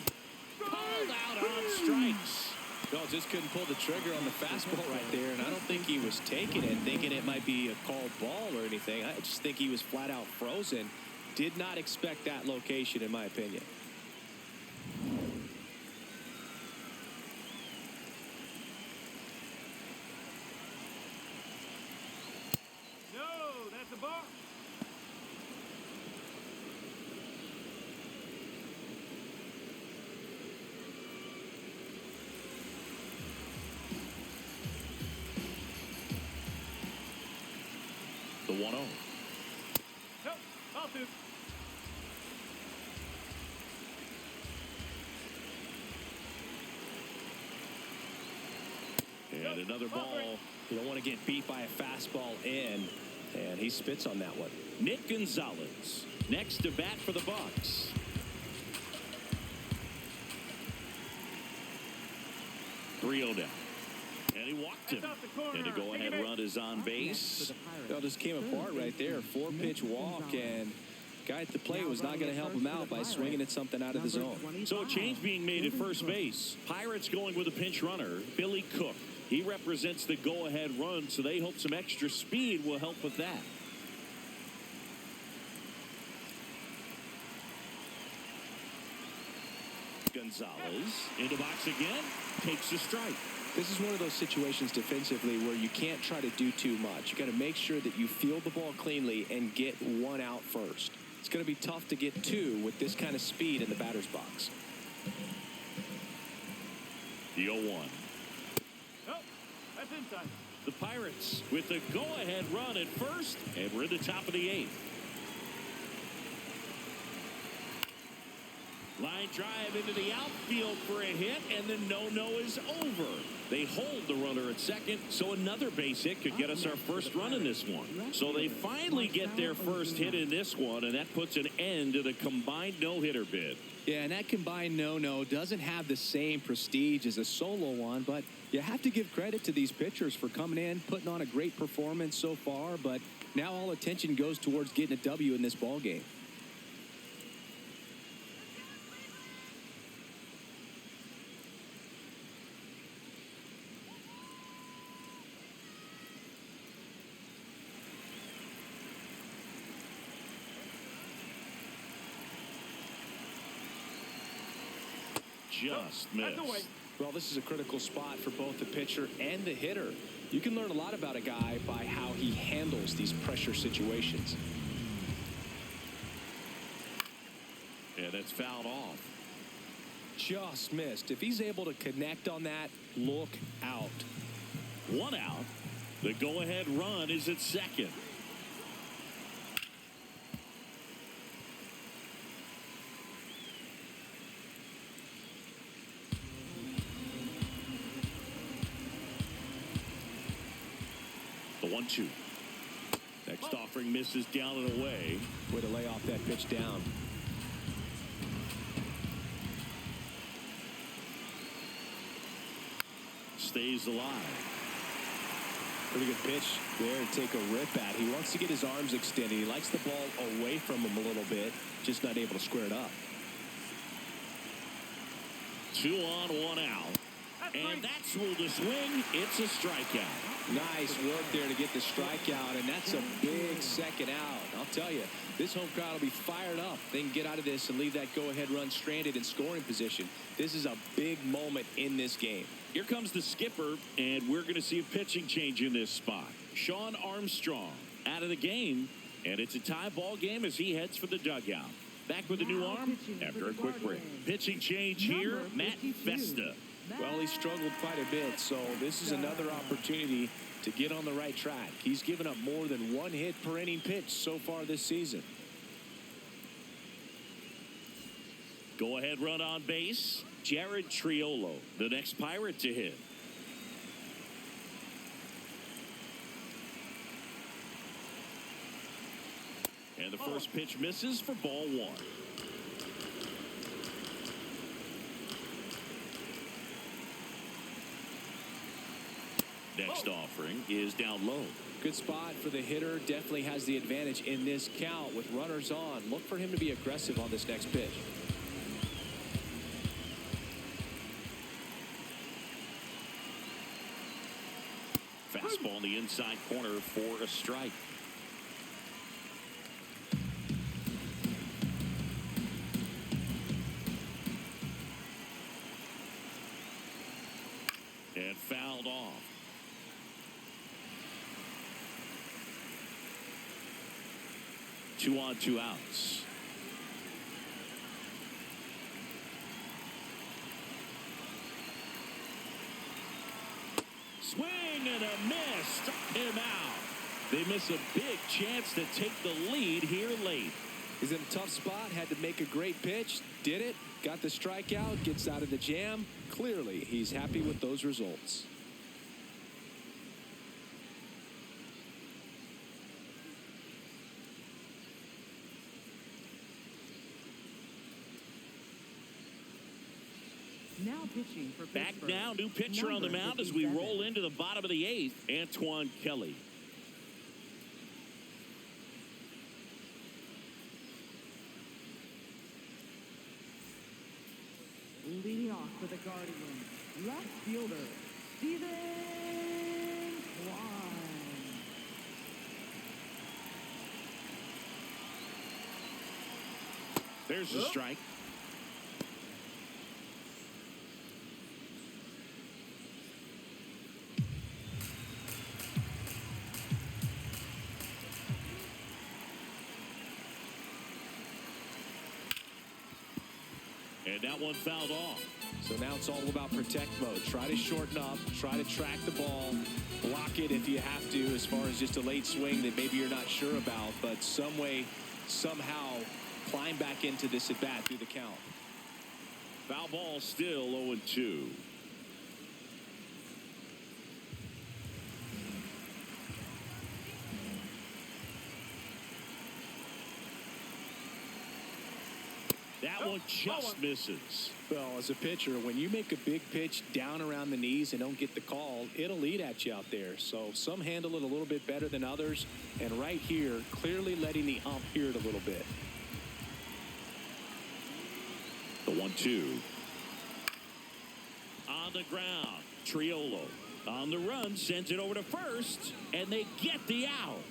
Speaker 1: Pulled out on strikes.
Speaker 2: No, just couldn't pull the trigger on the fastball right there, and I don't think he was taking it, thinking it might be a called ball or anything. I just think he was flat out frozen. Did not expect that location, in my opinion.
Speaker 4: No, that's a ball.
Speaker 1: The 1-0.
Speaker 4: Nope, I'll do.
Speaker 1: And another ball.
Speaker 2: You don't want to get beat by a fastball in, and he spits on that one.
Speaker 1: Nick Gonzalez next to bat for the Bucks. (3-0) down. And he walked him. And the go-ahead run is on base.
Speaker 2: It all just came apart right there. 4-pitch walk, and guy at the plate was not going to help him out by swinging at something out of the zone.
Speaker 1: So a change being made at first base. Pirates going with a pinch runner, Billy Cook. He represents the go-ahead run, so they hope some extra speed will help with that. Gonzalez into box again, takes a strike.
Speaker 2: This is one of those situations defensively where you can't try to do too much. You got to make sure that you field the ball cleanly and get one out first. It's going to be tough to get two with this kind of speed in the batter's box.
Speaker 1: The 0-1.
Speaker 4: Nope, that's That's inside.
Speaker 1: The Pirates with the go-ahead run at first, and we're in the top of the 8th. Line drive into the outfield for a hit, and the no-no is over. They hold the runner at second, so another base hit could get us our first run in this one. So they finally get their first hit in this one, and that puts an end to the combined no-hitter bid.
Speaker 2: Yeah, and that combined no-no doesn't have the same prestige as a solo one, but you have to give credit to these pitchers for coming in, putting on a great performance so far, but now all attention goes towards getting a W in this ball game.
Speaker 1: Just
Speaker 4: That's away.
Speaker 1: missed.
Speaker 2: Well, this is a critical spot for both the pitcher and the hitter. You can learn a lot about a guy by how he handles these pressure situations.
Speaker 1: Yeah, that's fouled off.
Speaker 2: Just missed. If he's able to connect on that, look out.
Speaker 1: 1 out. The go-ahead run is at second. The 1-2. Next offering misses down and away.
Speaker 2: Way to lay off that pitch down.
Speaker 1: Stays alive.
Speaker 2: Pretty good pitch there to take a rip at. He wants to get his arms extended. He likes the ball away from him a little bit, just not able to square it up.
Speaker 1: 2 on, 1 out. And that's ruled a swing. It's a strikeout.
Speaker 2: Nice work there to get the strikeout, and that's a big second out. I'll tell you, this home crowd will be fired up. They can get out of this and leave that go-ahead run stranded in scoring position. This is a big moment in this game.
Speaker 1: Here comes the skipper, and we're going to see a pitching change in this spot. Sean Armstrong out of the game, and it's a tie ball game as he heads for the dugout. Back with a new arm after a quick break. Pitching change here, Matt Festa.
Speaker 2: Well, he struggled quite a bit, so this is another opportunity to get on the right track. He's given up more than 1 hit per inning pitch so far this season.
Speaker 1: Go ahead run on base. Jared Triolo, the next Pirate to hit. And the first pitch misses for ball 1. Next offering is down low.
Speaker 2: Good spot for the hitter. Definitely has the advantage in this count with runners on. Look for him to be aggressive on this next pitch.
Speaker 1: Fastball in the inside corner for a strike. And fouled off. Two on, 2 outs. Swing and a miss. Struck him out. They miss a big chance to take the lead here late.
Speaker 2: He's in a tough spot. Had to make a great pitch. Did it. Got the strikeout. Gets out of the jam. Clearly, he's happy with those results.
Speaker 3: Now pitching for
Speaker 1: Back
Speaker 3: Pittsburgh.
Speaker 1: now, new pitcher on the
Speaker 3: Number
Speaker 1: mound as we
Speaker 3: 57.
Speaker 1: roll into the bottom of the 8th, Antoine Kelly.
Speaker 3: Leading off for the Guardians, left fielder, Steven Kwan.
Speaker 1: There's the strike. And that one fouled off.
Speaker 2: So now it's all about protect mode. Try to shorten up, try to track the ball, block it if you have to, as far as just a late swing that maybe you're not sure about, but some way, somehow climb back into this at bat through the count.
Speaker 1: Foul ball still 0-2. That one just misses.
Speaker 2: Well, as a pitcher, when you make a big pitch down around the knees and don't get the call, it'll eat at you out there. So some handle it a little bit better than others. And right here, clearly letting the ump hear it a little bit.
Speaker 1: The 1-2. On the ground, Triolo on the run, sends it over to first, and they get the out.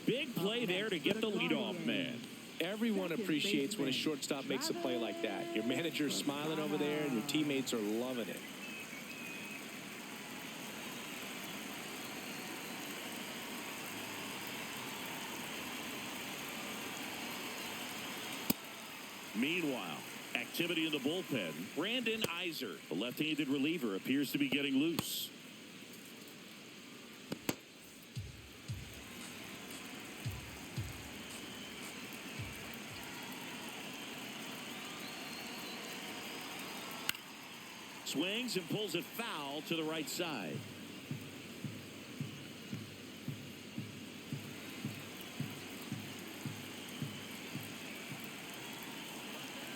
Speaker 1: Big play there to get the leadoff man.
Speaker 2: Everyone appreciates when a shortstop makes a play like that. Your manager's smiling over there, and your teammates are loving it.
Speaker 1: Meanwhile, activity in the bullpen. Brandon Iser, the left-handed reliever, appears to be getting loose. Swings and pulls it foul to the right side.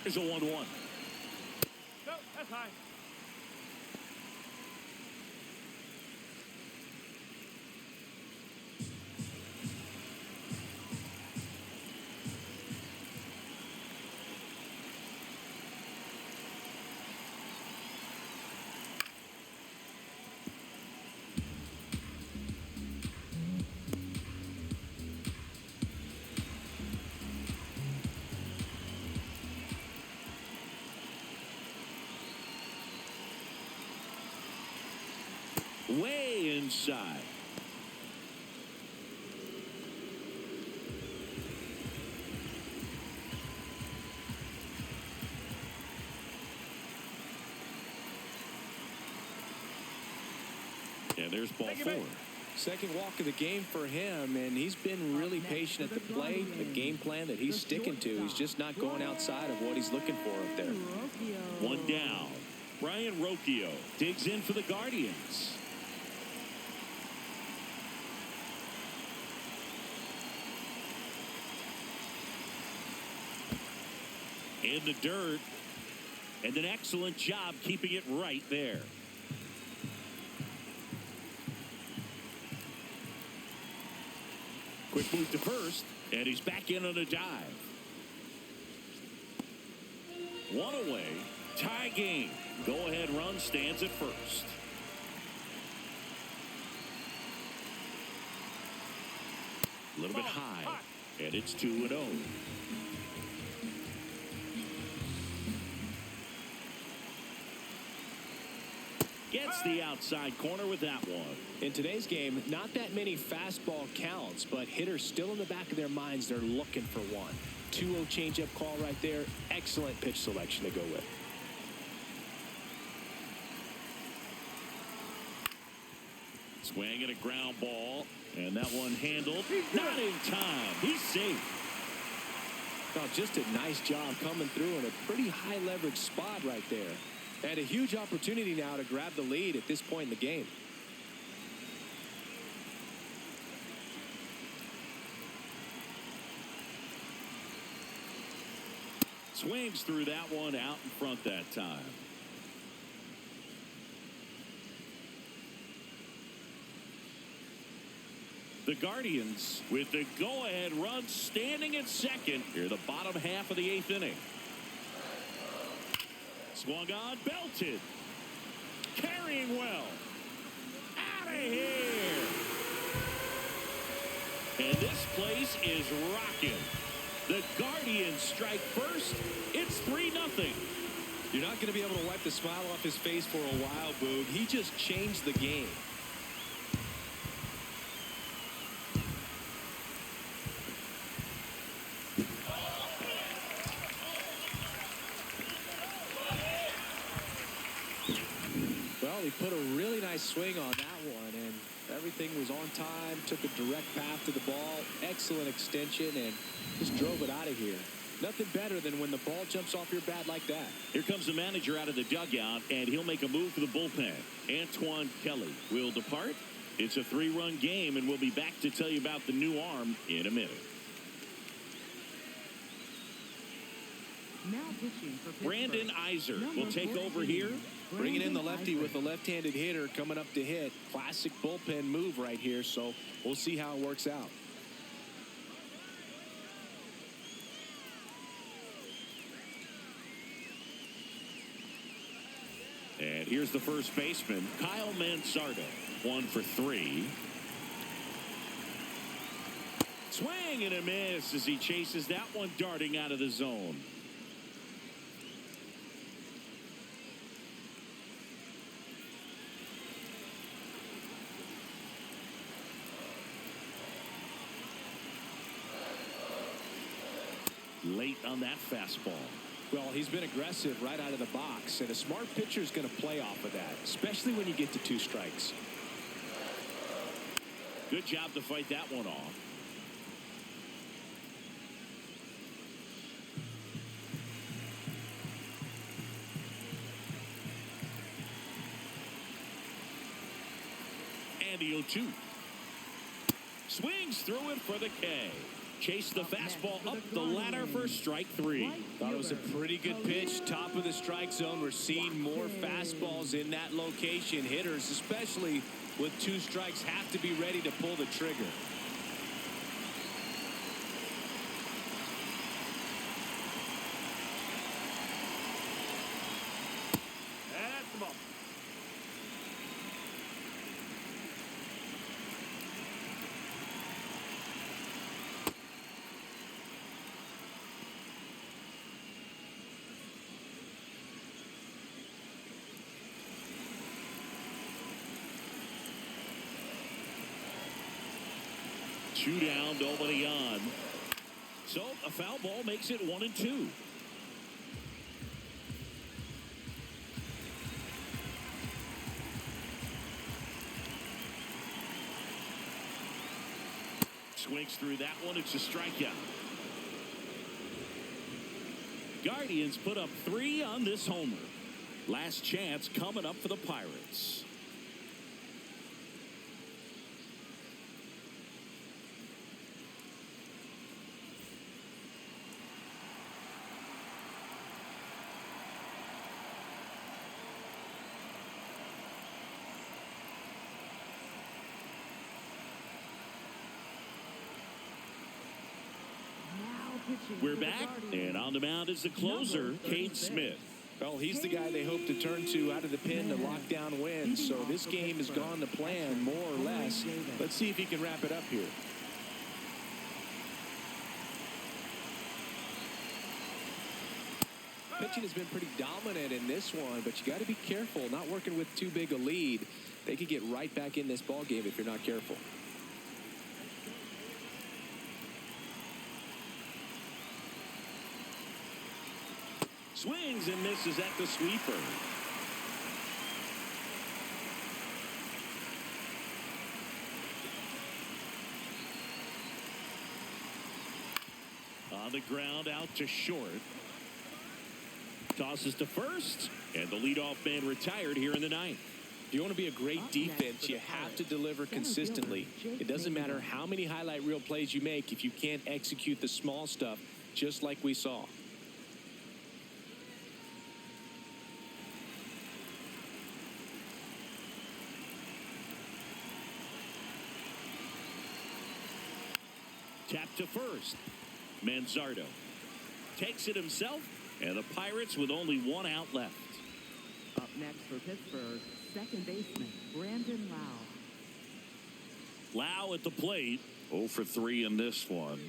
Speaker 1: Here's a 1-1.
Speaker 4: No, that's high.
Speaker 1: Way inside. And there's ball 4.
Speaker 2: Second walk of the game for him, and he's been really patient at the plate. The game plan that he's sticking to, he's just not going outside of what he's looking for up there.
Speaker 1: One down. Brian Rocchio digs in for the Guardians. In the dirt, and an excellent job keeping it right there. Quick move to first, and he's back in on a dive. One away, tie game. Go-ahead run stands at first. A little bit high, and it's 2-0. Gets the outside corner with that one.
Speaker 2: In today's game, not that many fastball counts, but hitters still in the back of their minds, they're looking for one. 2-0 changeup call right there. Excellent pitch selection to go with.
Speaker 1: Swing and a ground ball, and that one handled. Not in time. He's safe.
Speaker 2: Oh, just a nice job coming through in a pretty high leverage spot right there. And a huge opportunity now to grab the lead at this point in the game.
Speaker 1: Swings through that one out in front that time. The Guardians with the go-ahead run standing at second here, the bottom half of the 8th inning. Swung on, belted. Carrying well. Out of here. And this place is rocking. The Guardians strike first. It's 3-0.
Speaker 2: You're not going to be able to wipe the smile off his face for a while, Boog. He just changed the game. he put a really nice swing on that one, and everything was on time, took a direct path to the ball, excellent extension, and just drove it out of here. Nothing better than when the ball jumps off your bat like that.
Speaker 1: Here comes the manager out of the dugout, and he'll make a move for the bullpen. Antoine Kelly will depart. It's a 3-run game, and we'll be back to tell you about the new arm in a minute.
Speaker 3: Now pitching for Pittsburgh.
Speaker 1: Brandon Iser
Speaker 3: Number
Speaker 1: will take
Speaker 3: 14,
Speaker 1: over here.
Speaker 2: Bringing in the
Speaker 3: Brandon
Speaker 2: lefty
Speaker 3: Iser.
Speaker 2: with the left-handed hitter coming up to hit. Classic bullpen move right here, so we'll see how it works out.
Speaker 1: And here's the first baseman, Kyle Mansardo, 1 for 3. Swing and a miss as he chases that one darting out of the zone. Late on that fastball.
Speaker 2: Well, he's been aggressive right out of the box, and a smart pitcher is going to play off of that, especially when you get to 2 strikes.
Speaker 1: Good job to fight that one off. And the 0-2. Swings through it for the K. Chase the fastball up the ladder for strike 3.
Speaker 2: Thought it was a pretty good pitch. Top of the strike zone. We're seeing more fastballs in that location. Hitters, especially with 2 strikes, have to be ready to pull the trigger.
Speaker 4: That's the ball.
Speaker 1: Two down, nobody on. So a foul ball makes it 1-2. Swings through that one. It's a strikeout. Guardians put up 3 on this homer. Last chance coming up for the Pirates. We're back, and on the mound is the closer, Cade Smith.
Speaker 2: Well, he's the guy they hope to turn to out of the pen to lock down wins. So this game has gone to plan, more or less. Let's see if he can wrap it up here. Pitching has been pretty dominant in this one, but you got to be careful, not working with too big a lead. They could get right back in this ball game if you're not careful.
Speaker 1: Swings and misses at the sweeper. On the ground, out to short. Tosses to first, and the leadoff man retired here in the 9th.
Speaker 2: If you want to be a great defense, you have to deliver consistently. It doesn't matter how many highlight reel plays you make if you can't execute the small stuff, just like we saw.
Speaker 1: Tap to first. Manzardo takes it himself, and the Pirates with only 1 out left.
Speaker 3: Up next for Pittsburgh, second baseman Brandon Lau.
Speaker 1: Lau at the plate, 0 for 3 in this one.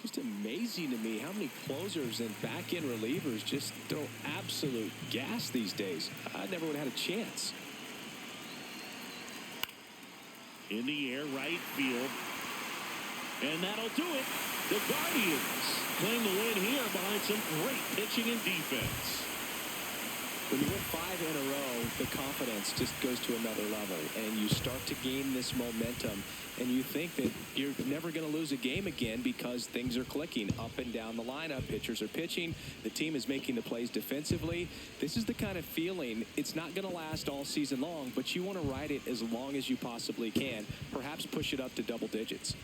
Speaker 2: Just amazing to me how many closers and back-end relievers just throw absolute gas these days. I never would have had a chance.
Speaker 1: In the air, right field. And that'll do it. The Guardians claim the win here behind some great pitching and defense.
Speaker 2: When you win 5 in a row, the confidence just goes to another level, and you start to gain this momentum, and you think that you're never going to lose a game again because things are clicking up and down the lineup. Pitchers are pitching. The team is making the plays defensively. This is the kind of feeling, it's not going to last all season long, but you want to ride it as long as you possibly can, perhaps push it up to double digits.